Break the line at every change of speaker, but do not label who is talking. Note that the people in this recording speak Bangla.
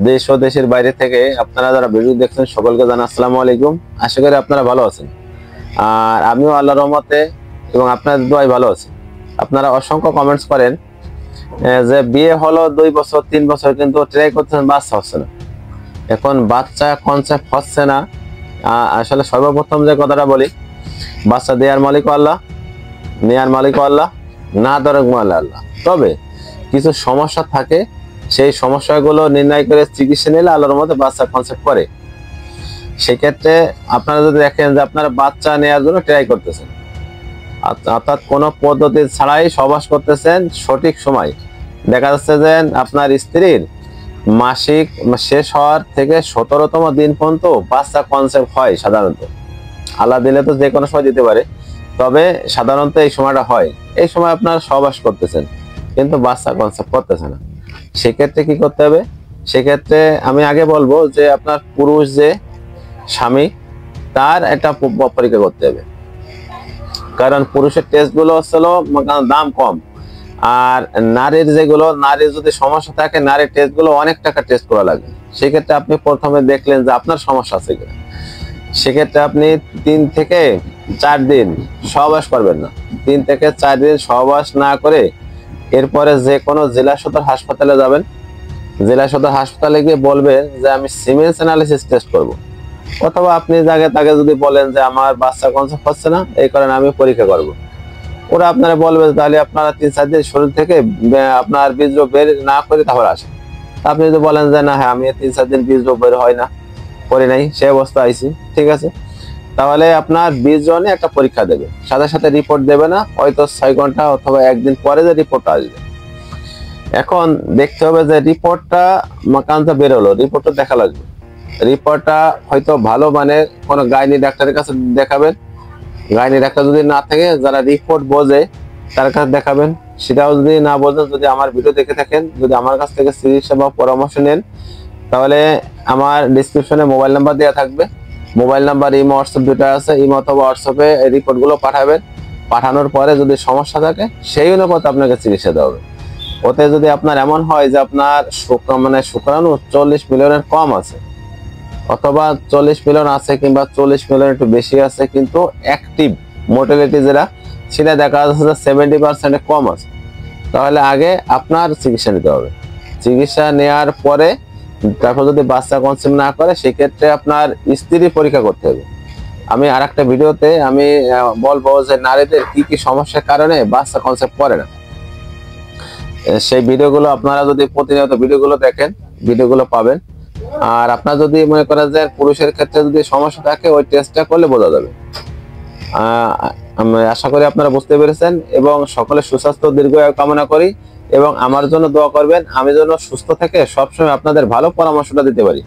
দেশ ও দেশের বাইরে থেকে আপনারা যারা ভিডিও দেখছেন সকলকে জানাই আসসালামু আলাইকুম। আশা করি আপনারা ভালো আছেন, আর আমিও আল্লাহর রহমতে এবং আপনাদের দোয়ায় ভালো আছি। আপনারা অসংখ্য কমেন্টস করেন যে বিয়ে হলো 2 বছর 3 বছর কিন্তু ট্রাই করতেছেন, বাচ্চা হচ্ছে না। এখন বাচ্চা কনসেপ্ট হচ্ছে না। আসলে সর্বপ্রথম যে কথাটা বলি, বাচ্চা দেওয়ার মালিক আল্লাহ, নেয়ার মালিক আল্লাহ, না দেওয়ার মালিক আল্লাহ। তবে কিছু সমস্যা থাকে, সেই সমস্যাগুলো নির্ণয় করে চিকিৎসা নিলে আল্লাহর মধ্যে বাচ্চা কনসেপ্ট করে। সেক্ষেত্রে আপনারা যদি দেখেন যে আপনারা বাচ্চা নেওয়ার জন্য ট্রাই করতেছেন, অর্থাৎ কোনো পদ্ধতি ছাড়াই সহবাস করতেছেন, সঠিক সময় দেখা যাচ্ছে যে আপনার স্ত্রীর মাসিক শেষ হওয়ার থেকে 17তম দিন পর্যন্ত বাচ্চা কনসেপ্ট হয়। সাধারণত আল্লাহ দিলে তো যে কোনো সময় দিতে পারে, তবে সাধারণত এই সময়টা হয়। এই সময় আপনারা সহবাস করতেছেন কিন্তু বাচ্চা কনসেপ্ট করতেছে না। সেক্ষেত্রে কি করতে হবে? সেক্ষেত্রে আমি আগে বলবো যে আপনার পুরুষ যে স্বামী, তার একটা পরীক্ষা করতে হবে। কারণ পুরুষের টেস্টগুলো হচ্ছিল দাম কম, আর নারীর যেগুলো, নারীর যদি সমস্যা থাকে নারীর টেস্টগুলো অনেক টাকা টেস্ট করা লাগে। সেক্ষেত্রে আপনি প্রথমে দেখলেন যে আপনার সমস্যা আছে কিনা। সেক্ষেত্রে আপনি 3 থেকে 4 দিন সহবাস করবেন না। 3 থেকে 4 দিন সহবাস না করে এরপরে যে কোনো জেলা সদর হাসপাতালে যাবেন। জেলা সদর হাসপাতালে গিয়ে বলবেন যে আমি সিমেন্স অ্যানালিসিস টেস্ট করব। অথবা আপনি তাকে যদি বলেন যে আমার বাচ্চা কনসেপ্ট হচ্ছে না, এই কারণে আমি পরীক্ষা করব, ওরা আপনারা বলবে তাহলে আপনারা 3-4 দিন শরীর থেকে আপনার বীজরোগ বের না করে তাহলে আসেন। আপনি যদি বলেন যে না হ্যাঁ আমি 3-4 দিন বীজরোগ বের হয় না, করি নাই, সে অবস্থা আইছি, ঠিক আছে, তাহলে আপনার বীজজনে একটা পরীক্ষা দেবে। সাথে সাথে রিপোর্ট দেবে না, হয়তো 6 ঘন্টা অথবা 1 দিন পরে যে রিপোর্টটা আসবে। এখন দেখতে হবে যে রিপোর্টটা মাকানটা বেরোলো, রিপোর্টটা দেখা লাগবে। রিপোর্টটা হয়তো ভালো মানের কোনো গাইনি ডাক্তারের কাছে দেখাবেন। গাইনি ডাক্তার যদি না থাকে, যারা রিপোর্ট বোঝে তার কাছে দেখাবেন। সেটাও যদি না বোঝেন, যদি আমার ভিডিও দেখে থাকেন, যদি আমার কাছ থেকে চিকিৎসা বা পরামর্শ নেন, তাহলে আমার ডিসক্রিপশনে মোবাইল নাম্বার দেওয়া থাকবে। মোবাইল নাম্বার, ইমো, হোয়াটসঅ্যাপ দুটো আছে। ইমো অথবা হোয়াটসঅ্যাপে এই রিপোর্টগুলো পাঠাবেন। পাঠানোর পরে যদি সমস্যা থাকে সেই অনুপাতে আপনাকে চিকিৎসা দেওয়া হবে। ওতে যদি আপনার এমন হয় যে আপনার শুক্রাণু 40 মিলিয়নের কম আছে, অথবা 40 মিলিয়ন আছে কিংবা 40 মিলিয়ন একটু বেশি আছে, কিন্তু অ্যাক্টিভ মোর্টালিটি যেটা, সেটা দেখা যাচ্ছে যে 70% কম আছে, তাহলে আগে আপনার চিকিৎসা নিতে হবে। চিকিৎসা নেওয়ার পরে তারপর যদি বাচ্চা কনসেপ্ট না করে, সেক্ষেত্রে আপনার স্ত্রী পরীক্ষা করতে হবে। আমি আরেকটা ভিডিওতে আমি বলবো যে নারীদের কি কি সমস্যার কারণে বাচ্চা কনসেপ্ট করে না। সেই ভিডিওগুলো আপনারা যদি প্রতিনিয়ত ভিডিওগুলো দেখেন, ভিডিওগুলো পাবেন। আর আপনার যদি মনে করেন যে পুরুষের ক্ষেত্রে যদি সমস্যা থাকে, ওই টেস্টটা করলে বোঝা যাবে। আমি আশা করি আপনারা বুঝতে পেরেছেন, এবং সকলে সুস্বাস্থ্য দীর্ঘায়ু কামনা করি, এবং আমার জন্য দোয়া করবেন আমি যেন সুস্থ থেকে সবসময় আপনাদের ভালো পরামর্শটা দিতে পারি।